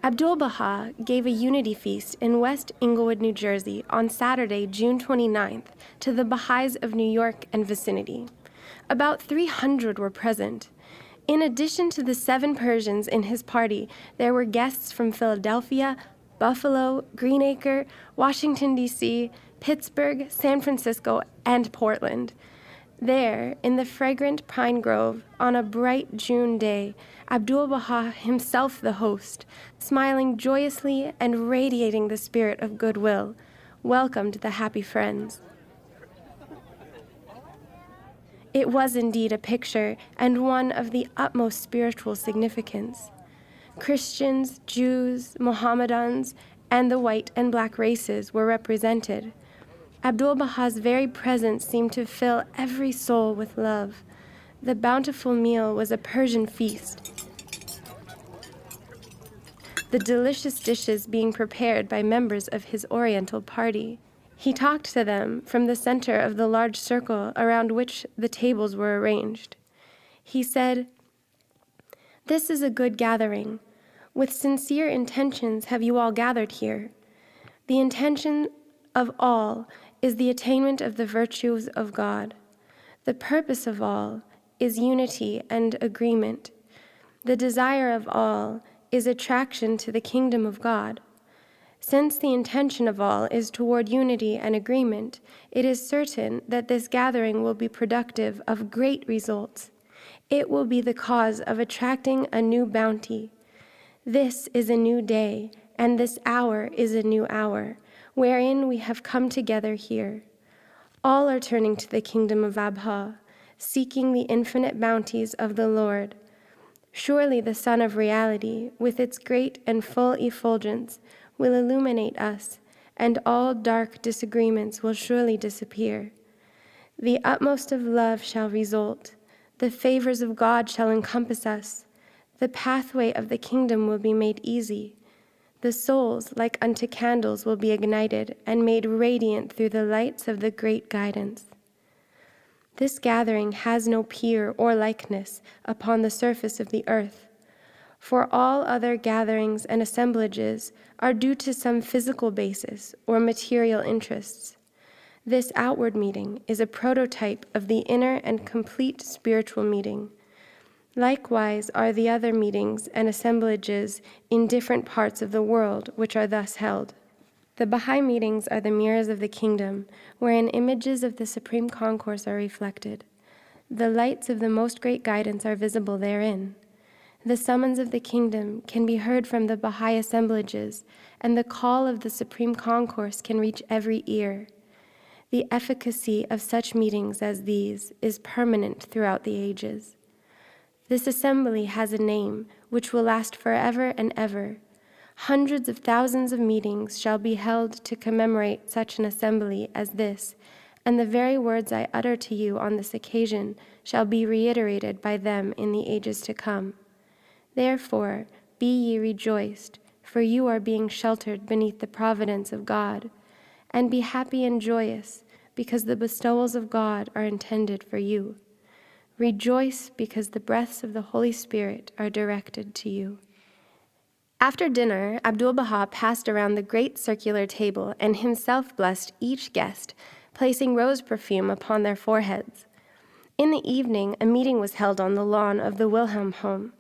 Abdu'l-Baha gave a unity feast in West Englewood, New Jersey on Saturday, June 29th, to the Baha'is of New York and vicinity. About 300 were present. In addition to the 7 Persians in his party, there were guests from Philadelphia, Buffalo, Greenacre, Washington, D.C., Pittsburgh, San Francisco, and Portland. There, in the fragrant pine grove, on a bright June day, Abdu'l-Baha, himself the host, smiling joyously and radiating the spirit of goodwill, welcomed the happy friends. It was indeed a picture, and one of the utmost spiritual significance. Christians, Jews, Mohammedans, and the white and black races were represented. Abdu'l-Baha's very presence seemed to fill every soul with love. The bountiful meal was a Persian feast, the delicious dishes being prepared by members of his Oriental party. He talked to them from the center of the large circle around which the tables were arranged. He said, "This is a good gathering. With sincere intentions have you all gathered here. The intention of all is the attainment of the virtues of God. The purpose of all is unity and agreement. The desire of all is attraction to the kingdom of God. Since the intention of all is toward unity and agreement, it is certain that this gathering will be productive of great results. It will be the cause of attracting a new bounty. This is a new day, and this hour is a new hour, wherein we have come together here. All are turning to the kingdom of Abha, seeking the infinite bounties of the Lord. Surely the sun of reality, with its great and full effulgence, will illuminate us, and all dark disagreements will surely disappear. The utmost of love shall result. The favors of God shall encompass us. The pathway of the kingdom will be made easy. The souls, like unto candles, will be ignited and made radiant through the lights of the great guidance. This gathering has no peer or likeness upon the surface of the earth, for all other gatherings and assemblages are due to some physical basis or material interests. This outward meeting is a prototype of the inner and complete spiritual meeting. Likewise are the other meetings and assemblages in different parts of the world which are thus held. The Baha'i meetings are the mirrors of the kingdom, wherein images of the supreme concourse are reflected. The lights of the most great guidance are visible therein. The summons of the kingdom can be heard from the Baha'i assemblages, and the call of the supreme concourse can reach every ear. The efficacy of such meetings as these is permanent throughout the ages. This assembly has a name which will last forever and ever. Hundreds of thousands of meetings shall be held to commemorate such an assembly as this, and the very words I utter to you on this occasion shall be reiterated by them in the ages to come. Therefore, be ye rejoiced, for you are being sheltered beneath the providence of God, and be happy and joyous, because the bestowals of God are intended for you. Rejoice, because the breaths of the Holy Spirit are directed to you." After dinner, Abdu'l-Baha passed around the great circular table and himself blessed each guest, placing rose perfume upon their foreheads. In the evening, a meeting was held on the lawn of the Wilhelm home.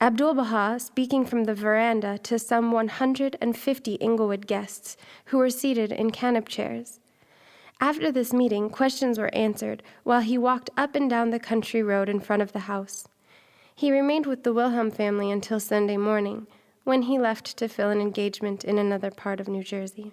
Abdu'l-Baha, speaking from the veranda to some 150 Englewood guests who were seated in canop chairs. After this meeting, questions were answered while he walked up and down the country road in front of the house. He remained with the Wilhelm family until Sunday morning, when he left to fill an engagement in another part of New Jersey.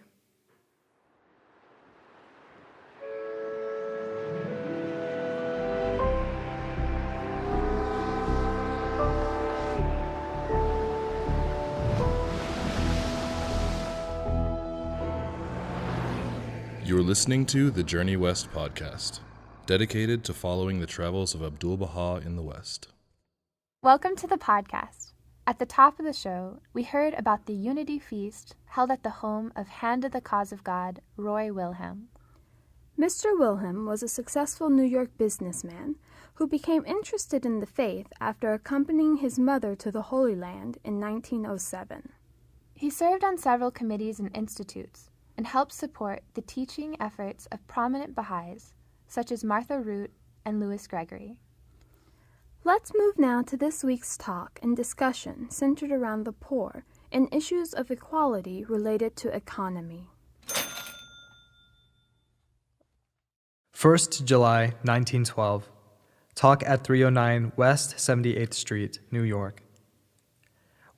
You're listening to the Journey West podcast, dedicated to following the travels of Abdu'l-Baha in the West. Welcome to the podcast. At the top of the show, we heard about the Unity Feast held at the home of Hand of the Cause of God, Roy Wilhelm. Mr. Wilhelm was a successful New York businessman who became interested in the faith after accompanying his mother to the Holy Land in 1907. He served on several committees and institutes and helped support the teaching efforts of prominent Baha'is such as Martha Root and Louis Gregory. Let's move now to this week's talk and discussion centered around the poor and issues of equality related to economy. 1st July 1912. Talk at 309 West 78th Street, New York.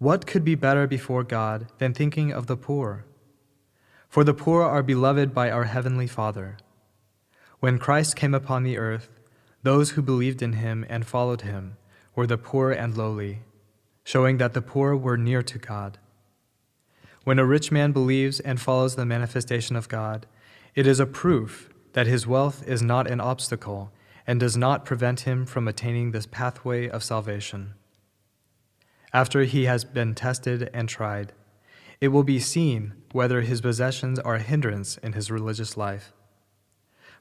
What could be better before God than thinking of the poor? For the poor are beloved by our Heavenly Father. When Christ came upon the earth, those who believed in him and followed him were the poor and lowly, showing that the poor were near to God. When a rich man believes and follows the manifestation of God, it is a proof that his wealth is not an obstacle and does not prevent him from attaining this pathway of salvation. After he has been tested and tried, it will be seen whether his possessions are a hindrance in his religious life.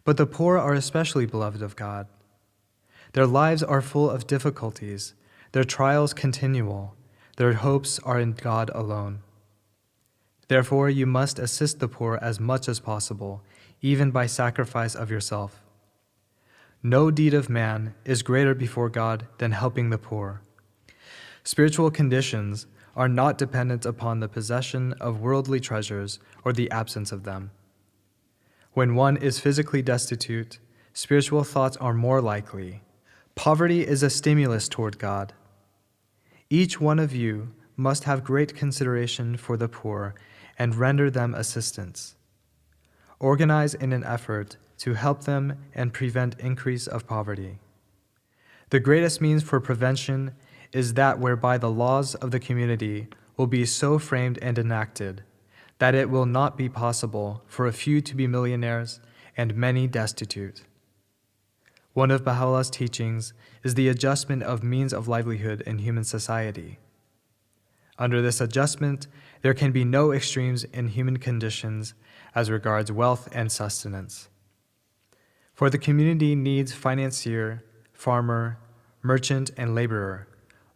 But the poor are especially beloved of God. Their lives are full of difficulties, their trials continual, their hopes are in God alone. Therefore, you must assist the poor as much as possible, even by sacrifice of yourself. No deed of man is greater before God than helping the poor. Spiritual conditions are not dependent upon the possession of worldly treasures or the absence of them. When one is physically destitute, spiritual thoughts are more likely. Poverty is a stimulus toward God. Each one of you must have great consideration for the poor and render them assistance. Organize in an effort to help them and prevent increase of poverty. The greatest means for prevention is that whereby the laws of the community will be so framed and enacted that it will not be possible for a few to be millionaires and many destitute. One of Baha'u'llah's teachings is the adjustment of means of livelihood in human society. Under this adjustment, there can be no extremes in human conditions as regards wealth and sustenance. For the community needs financier, farmer, merchant, and laborer,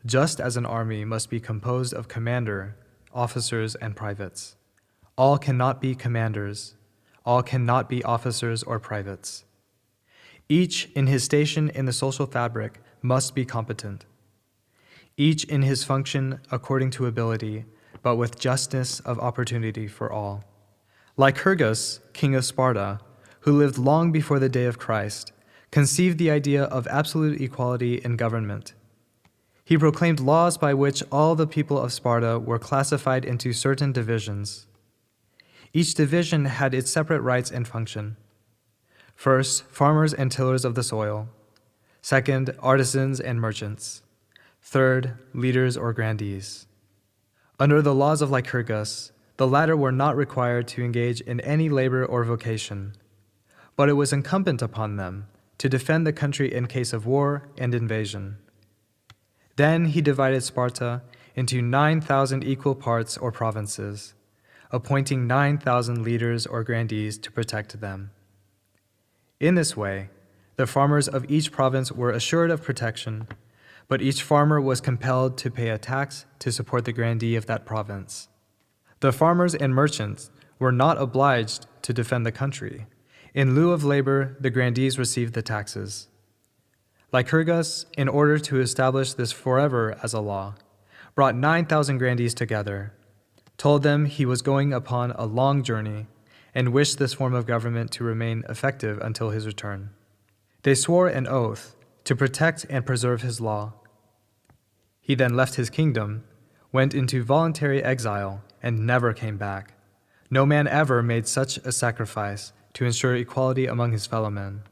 just as an army must be composed of commander, officers, and privates. All cannot be commanders, all cannot be officers or privates. Each in his station in the social fabric must be competent. Each in his function according to ability, but with justness of opportunity for all. Lycurgus, king of Sparta, who lived long before the day of Christ, conceived the idea of absolute equality in government. He proclaimed laws by which all the people of Sparta were classified into certain divisions. Each division had its separate rights and function. First, farmers and tillers of the soil. Second, artisans and merchants. Third, leaders or grandees. Under the laws of Lycurgus, the latter were not required to engage in any labor or vocation, but it was incumbent upon them to defend the country in case of war and invasion. Then he divided Sparta into 9,000 equal parts or provinces, appointing 9,000 leaders or grandees to protect them. In this way, the farmers of each province were assured of protection, but each farmer was compelled to pay a tax to support the grandee of that province. The farmers and merchants were not obliged to defend the country. In lieu of labor, the grandees received the taxes. Lycurgus, in order to establish this forever as a law, brought 9,000 grandees together, told them he was going upon a long journey, and wished this form of government to remain effective until his return. They swore an oath to protect and preserve his law. He then left his kingdom, went into voluntary exile, and never came back. No man ever made such a sacrifice to ensure equality among his fellow men.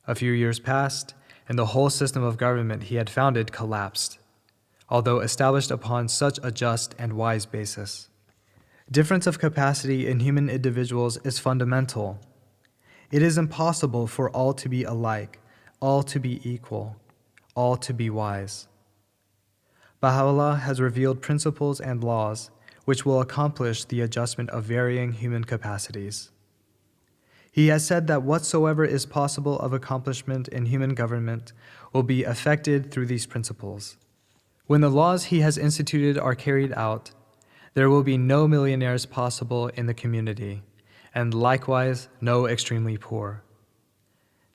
A few years passed, and the whole system of government he had founded collapsed, although established upon such a just and wise basis. Difference of capacity in human individuals is fundamental. It is impossible for all to be alike, all to be equal, all to be wise. Baha'u'llah has revealed principles and laws which will accomplish the adjustment of varying human capacities. He has said that whatsoever is possible of accomplishment in human government will be effected through these principles. When the laws he has instituted are carried out, There will be no millionaires possible in the community, and likewise no extremely poor.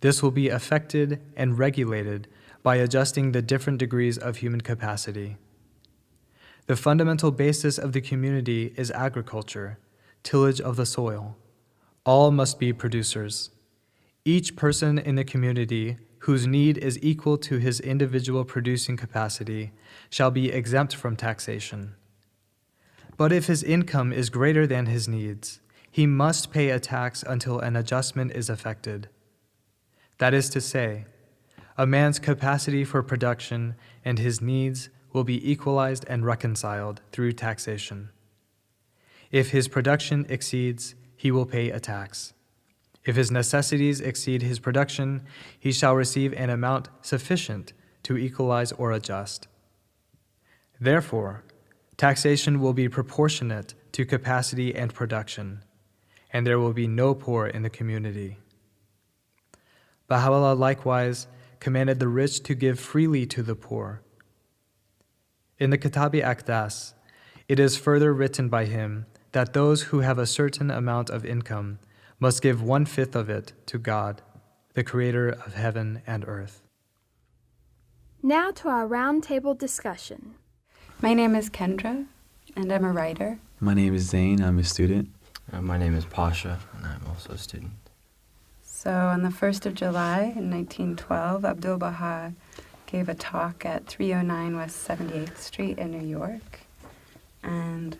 This will be affected and regulated by adjusting the different degrees of human capacity. The fundamental basis of the community is agriculture, tillage of the soil. All must be producers. Each person in the community whose need is equal to his individual producing capacity shall be exempt from taxation. But if his income is greater than his needs, he must pay a tax until an adjustment is effected. That is to say, a man's capacity for production and his needs will be equalized and reconciled through taxation. If his production exceeds, he will pay a tax. If his necessities exceed his production, he shall receive an amount sufficient to equalize or adjust. Therefore, taxation will be proportionate to capacity and production, and there will be no poor in the community. Baha'u'llah likewise commanded the rich to give freely to the poor. In the Kitab-i Aqdas, it is further written by him that those who have a certain amount of income must give 1/5 of it to God, the creator of heaven and earth. Now to our roundtable discussion. My name is Kendra, and I'm a writer. My name is Zane. I'm a student. My name is Pasha, and I'm also a student. So on the 1st of July in 1912, Abdu'l-Baha gave a talk at 309 West 78th Street in New York. And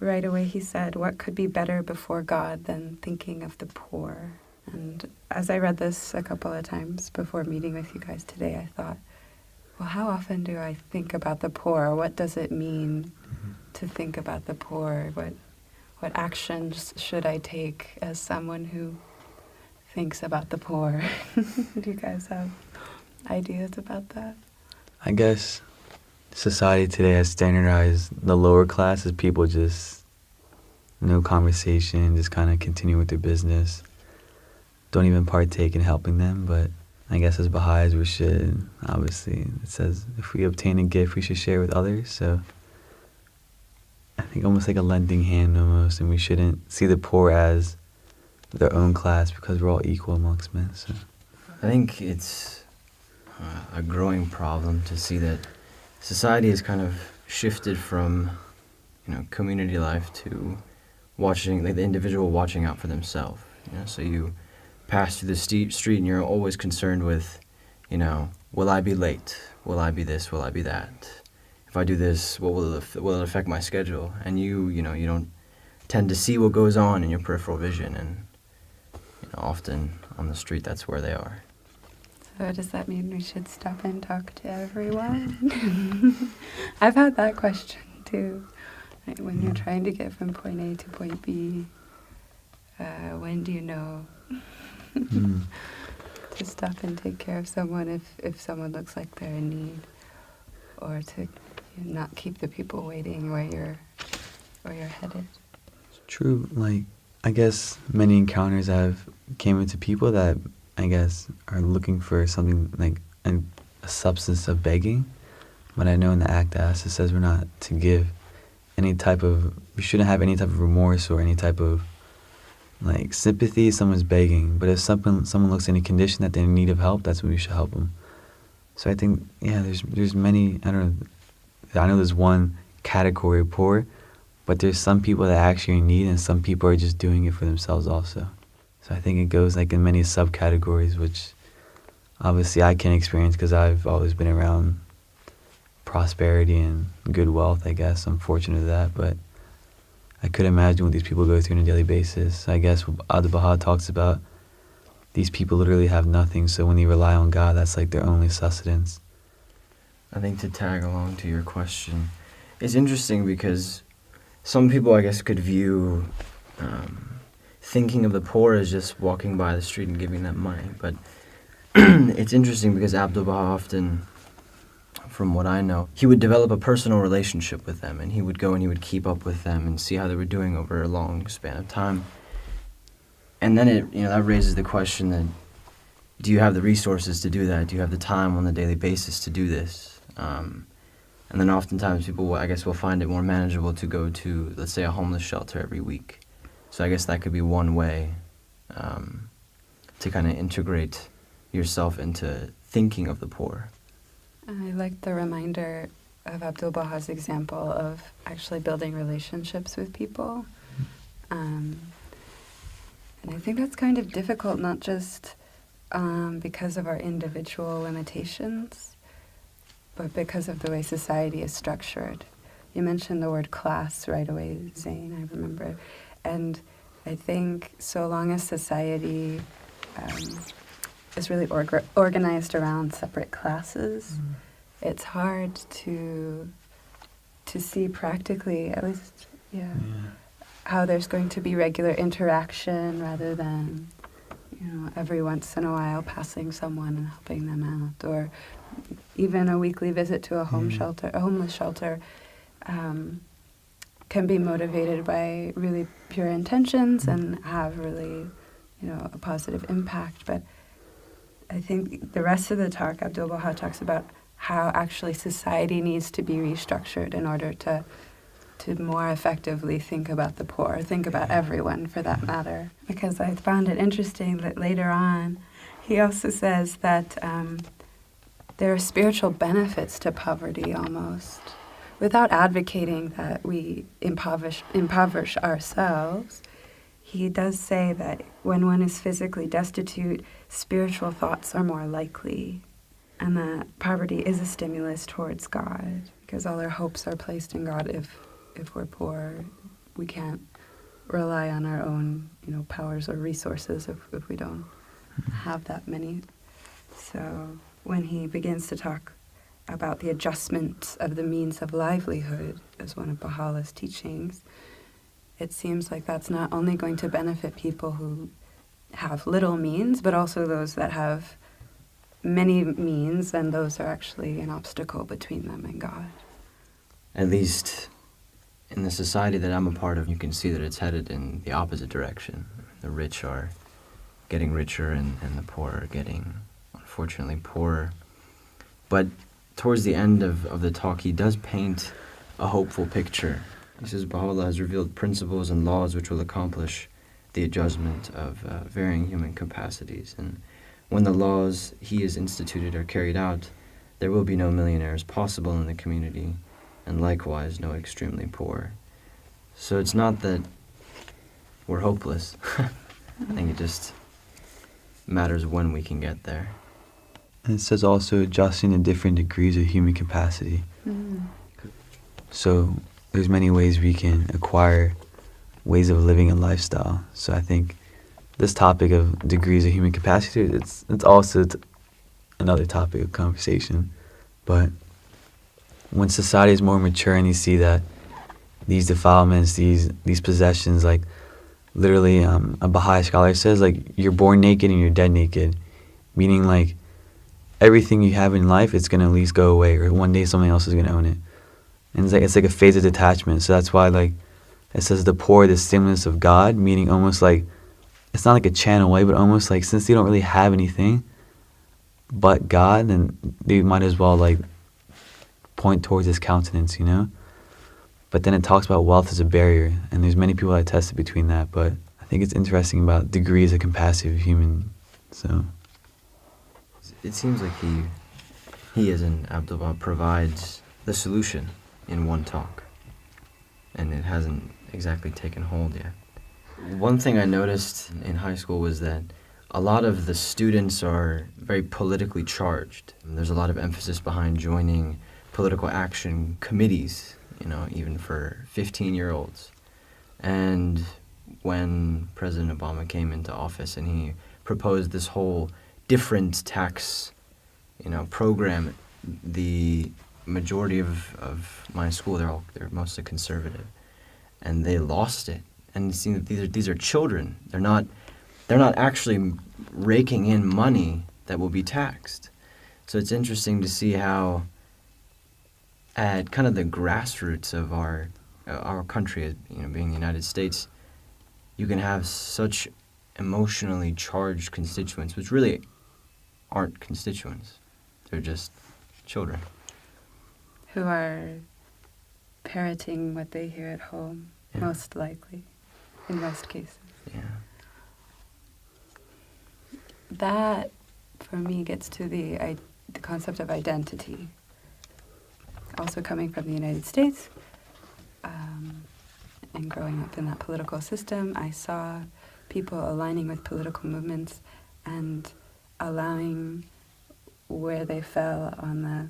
right away he said, what could be better before God than thinking of the poor? And as I read this a couple of times before meeting with you guys today, I thought, well, how often do I think about the poor? What does it mean to think about the poor? What actions should I take as someone who thinks about the poor? Do you guys have ideas about that? I guess society today has standardized the lower class as people just no conversation, just kind of continue with their business, don't even partake in helping them. But I guess as Baha'is we should, obviously, it says if we obtain a gift we should share with others. So I think almost like a lending hand almost, and we shouldn't see the poor as their own class because we're all equal amongst men. So I think it's a growing problem to see that society has kind of shifted from, community life to watching, like the individual watching out for themselves. So you pass through the street and you're always concerned with, will I be late? Will I be this? Will I be that? If I do this, what will it affect my schedule? And you don't tend to see what goes on in your peripheral vision, and often on the street, that's where they are. So does that mean we should stop and talk to everyone? I've had that question too. When you're trying to get from point A to point B, when do you know to stop and take care of someone if someone looks like they're in need, or to not keep the people waiting where you're headed? it's true. Like, I guess many encounters I've came into people that I guess are looking for something like a substance of begging. But I know in the Aqdas it says we're not to give we shouldn't have any type of remorse or any type of sympathy if someone's begging. But if someone looks in a condition that they're in need of help, that's when we should help them. So I think, there's many, I know there's one category of poor, but there's some people that actually are in need, and some people are just doing it for themselves also. So I think it goes in many subcategories, which obviously I can experience because I've always been around prosperity and good wealth, I guess. I'm fortunate of that, but I could imagine what these people go through on a daily basis. I guess Abdu'l-Baha talks about these people literally have nothing, so when they rely on God, that's their only sustenance. I think to tag along to your question, it's interesting because some people, I guess, could view thinking of the poor as just walking by the street and giving them money. But it's interesting because Abdu'l-Baha often, from what I know, he would develop a personal relationship with them, and he would go and he would keep up with them and see how they were doing over a long span of time. And then that raises the question that, do you have the resources to do that? Do you have the time on a daily basis to do this? And then oftentimes people, will find it more manageable to go to, let's say, a homeless shelter every week. So I guess that could be one way to kind of integrate yourself into thinking of the poor. I like the reminder of Abdu'l-Baha's example of actually building relationships with people. And I think that's kind of difficult, not just because of our individual limitations, but because of the way society is structured. You mentioned the word class right away, Zane, I remember. And I think so long as society is really organized around separate classes, it's hard to see practically, at least, how there's going to be regular interaction rather than, every once in a while passing someone and helping them out, or even a weekly visit to a homeless shelter can be motivated by really pure intentions and have really, a positive impact. But I think the rest of the talk, Abdu'l-Baha talks about how actually society needs to be restructured in order to more effectively think about the poor, think about everyone for that matter. Because I found it interesting that later on, he also says that there are spiritual benefits to poverty almost. Without advocating that we impoverish ourselves, he does say that when one is physically destitute, spiritual thoughts are more likely, and that poverty is a stimulus towards God, because all our hopes are placed in God. If we're poor, we can't rely on our own, powers or resources if we don't have that many. So when he begins to talk about the adjustment of the means of livelihood as one of Baha'u'llah's teachings, it seems like that's not only going to benefit people who have little means, but also those that have many means, and those are actually an obstacle between them and God. At least in the society that I'm a part of, you can see that it's headed in the opposite direction. The rich are getting richer and the poor are getting, unfortunately, poorer. But towards the end of the talk, he does paint a hopeful picture. He says, Baha'u'llah has revealed principles and laws which will accomplish the adjustment of varying human capacities. And when the laws he has instituted are carried out, there will be no millionaires possible in the community, and likewise no extremely poor. So it's not that we're hopeless. I think it just matters when we can get there. And it says also adjusting to different degrees of human capacity. So there's many ways we can acquire ways of living a lifestyle. So I think this topic of degrees of human capacity, it's also another topic of conversation. But when society is more mature and you see that these defilements, these possessions, like literally a Baha'i scholar says, like, you're born naked and you're dead naked, meaning like everything you have in life, it's going to at least go away, or one day somebody else is going to own it. And it's like a phase of detachment. So that's why, like, it says the poor, the stimulus of God, meaning almost like, it's not like a channel way, but almost like since they don't really have anything but God, then they might as well like point towards his countenance, But then it talks about wealth as a barrier, and there's many people that tested between that, but I think it's interesting about degrees of capacity of human, so. It seems like he as in Abdu'l-Baha provides the solution in one talk, and it hasn't exactly taken hold yet. One thing I noticed in high school was that a lot of the students are very politically charged. There's a lot of emphasis behind joining political action committees, even for 15-year-olds. And when President Obama came into office and he proposed this whole different tax, program, the majority of my school, they're mostly conservative, and they lost it. And it seems that these are children. They're not actually raking in money that will be taxed. So it's interesting to see how at kind of the grassroots of our country, being the United States, you can have such emotionally charged constituents, which really aren't constituents. They're just children. who are parroting what they hear at home, most likely, in most cases. Yeah. That, for me, gets to the concept of identity. Also coming from the United States, and growing up in that political system, I saw people aligning with political movements and allowing where they fell on the,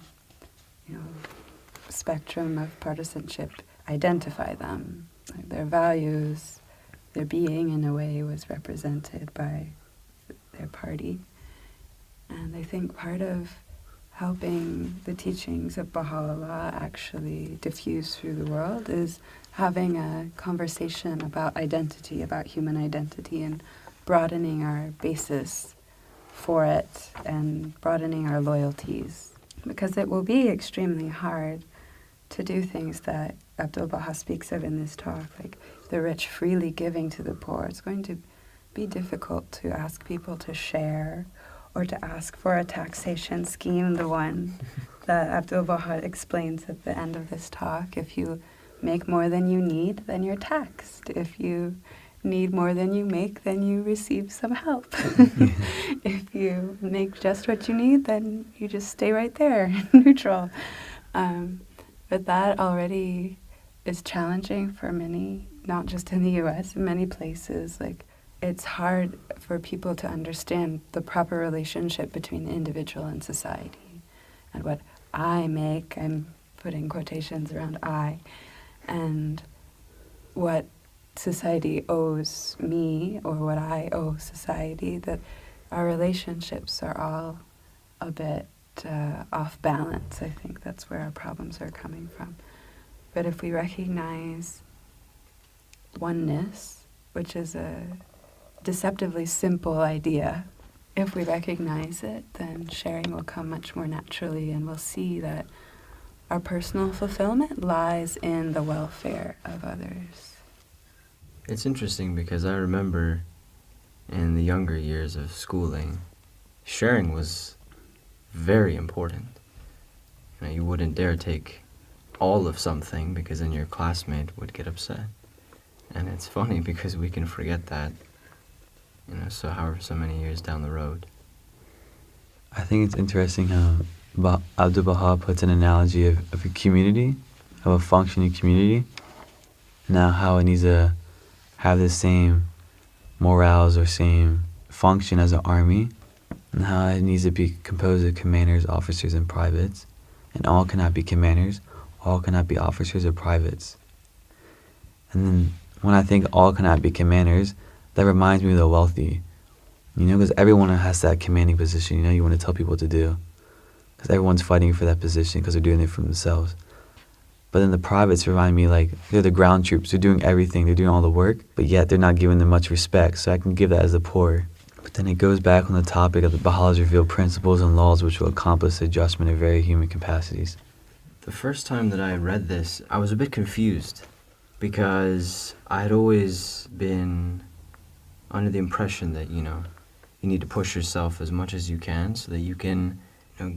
spectrum of partisanship, identify them. Like their values, their being, in a way, was represented by their party. And I think part of helping the teachings of Baha'u'llah actually diffuse through the world is having a conversation about identity, about human identity, and broadening our basis for it and broadening our loyalties. Because it will be extremely hard to do things that Abdu'l-Baha speaks of in this talk, like the rich freely giving to the poor. It's going to be difficult to ask people to share or to ask for a taxation scheme, the one that Abdu'l-Baha explains at the end of this talk. If you make more than you need, then you're taxed. If you need more than you make, then you receive some help. If you make just what you need, then you just stay right there, neutral. But that already is challenging for many, not just in the U.S., in many places. Like, it's hard for people to understand the proper relationship between the individual and society. And what I make, I'm putting quotations around I, and what society owes me, or what I owe society, that our relationships are all a bit off balance. I think that's where our problems are coming from. But if we recognize oneness, which is a deceptively simple idea, if we recognize it, then sharing will come much more naturally, and we'll see that our personal fulfillment lies in the welfare of others. It's interesting because I remember in the younger years of schooling, sharing was very important. You wouldn't dare take all of something because then your classmate would get upset. And it's funny because we can forget that, so many years down the road. I think it's interesting how Abdu'l-Baha puts an analogy of a community, of a functioning community, now how it needs to have the same morals or same function as an army, and how it needs to be composed of commanders, officers, and privates, and all cannot be commanders, all cannot be officers or privates. And then when I think all cannot be commanders, that reminds me of the wealthy, because everyone has that commanding position, you want to tell people what to do, because everyone's fighting for that position because they're doing it for themselves. But then the privates remind me like they're the ground troops, they're doing everything, they're doing all the work, but yet they're not given them much respect, so I can give that as the poor. But then it goes back on the topic of the Baha'u'llah's revealed principles and laws which will accomplish the adjustment of very human capacities. The first time that I read this, I was a bit confused because I had always been under the impression that, you need to push yourself as much as you can so that you can,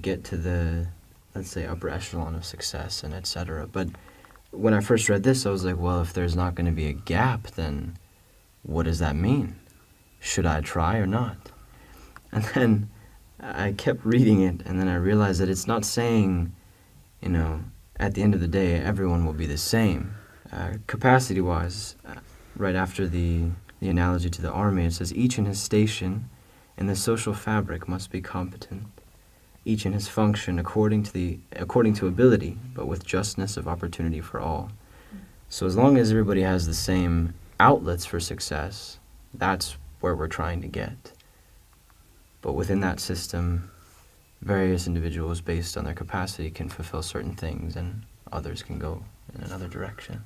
get to the, let's say, upper echelon of success and etc. But when I first read this, I was like, well, if there's not going to be a gap, then what does that mean? Should I try or not? And then I kept reading it, and then I realized that it's not saying, at the end of the day, everyone will be the same. Capacity-wise, right after the analogy to the army, it says, each in his station in the social fabric must be competent, each in his function according to ability, but with justness of opportunity for all. So as long as everybody has the same outlets for success, that's where we're trying to get. But within that system, various individuals, based on their capacity, can fulfill certain things, and others can go in another direction.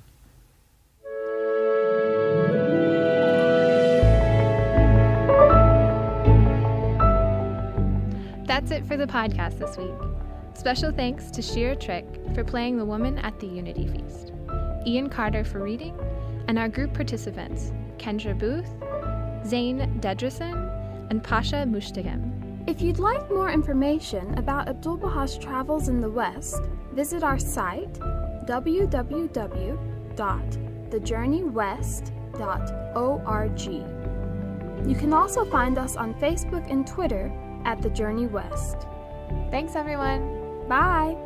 That's it for the podcast this week. Special thanks to Shira Trick for playing the woman at the Unity Feast, Ian Carter for reading, and our group participants, Kendra Booth, Zane Dedrason, and Pasha Mushtagim, If you'd like more information about Abdu'l-Baha's travels in the West, visit our site www.thejourneywest.org. You can also find us on Facebook and Twitter at The Journey West. Thanks, everyone. Bye!